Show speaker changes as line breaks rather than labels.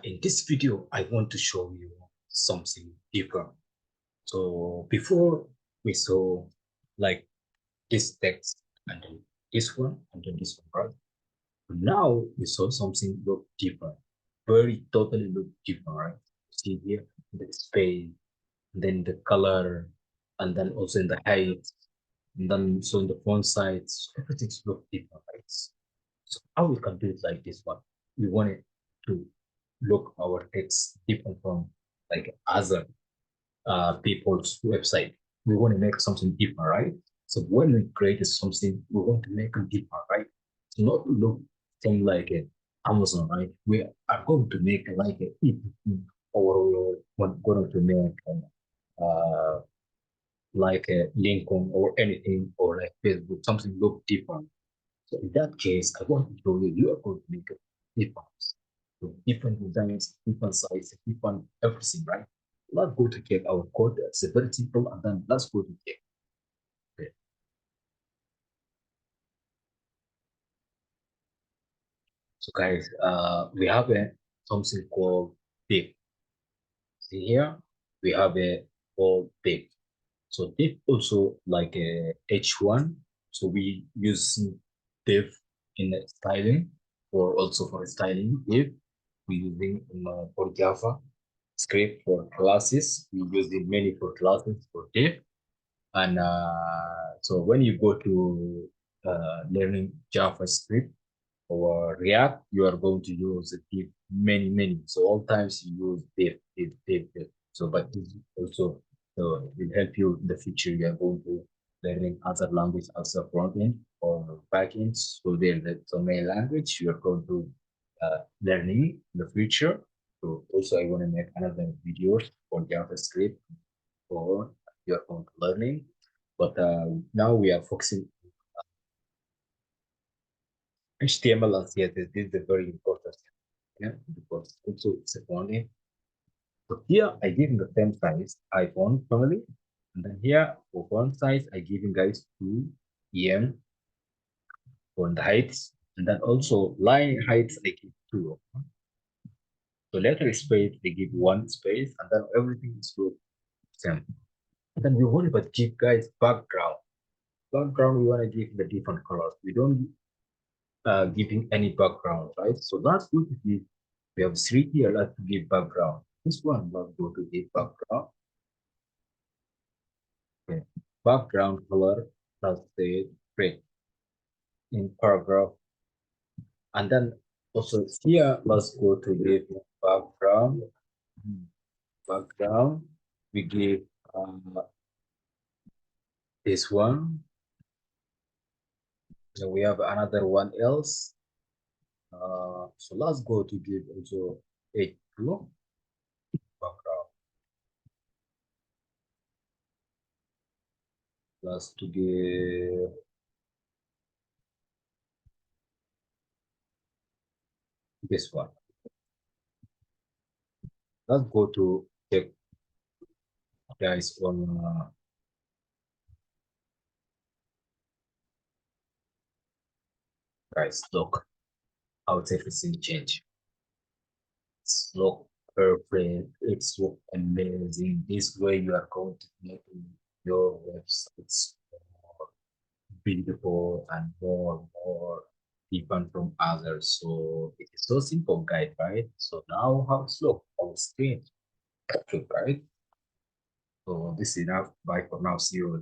In this video, I want to show you something different. So before we saw like this text and then this one and then this one, right? Now we saw something look different, very totally look different, right? See here the space, then the color, and then also in the height, and then so in the font size, everything's look different, right? So how we can do it like this one? We want it to look our text different from like other people's website. We want to make something different, right? So when we create something, we want to make it different, right? To not look from like Amazon, right? We are going to make like a or we're going to make uh, like a Lincoln or anything or like Facebook, something look different. So in that case, I want to show you, you are going to make a difference. So different designs, different sizes, different everything, right? Let's go to check our code. It's a very simple, and then let's go to check. Okay. So guys, we have a something called div. See here, we have a called div. So div also like a H1. So we use div in the styling or also for styling div. We using for Java script for classes. We use it mainly for classes for div. And so when you go to learning JavaScript or React, you are going to use div many. So all times you use div. So, but this also will help you in the future. You are going to learning other language as a front end or back end. So there's the main language you are going to learning in the future. So also I want to make another videos for JavaScript for your own learning. But now we are focusing HTML and CSS. This is a very important step, yeah, because also it's a only. So here I give the same size iPhone family, and then here for font size I give you guys 2 for the heights, and then also line heights I give 2. So letter space they give 1 space, and then everything is the same. And then we want to give guys background. Background we want to give the different colors. We don't giving any background, right? So that's good to give. We have 3 here, let's give background. This one, let's go to give background. Okay. Background color, let's say red in paragraph. And then also here, let's go to give background. Background, we give this one. So we have another one else. So let's go to give also a blue background. Let's to give this one. Let's go to check guys on guys look how everything change. It's look perfect, it's look amazing. This way you are going to make your websites more beautiful and more different from others. So it is so simple, guys, right? So now how it's look on screen, right? So this is enough. Bye for now. See you.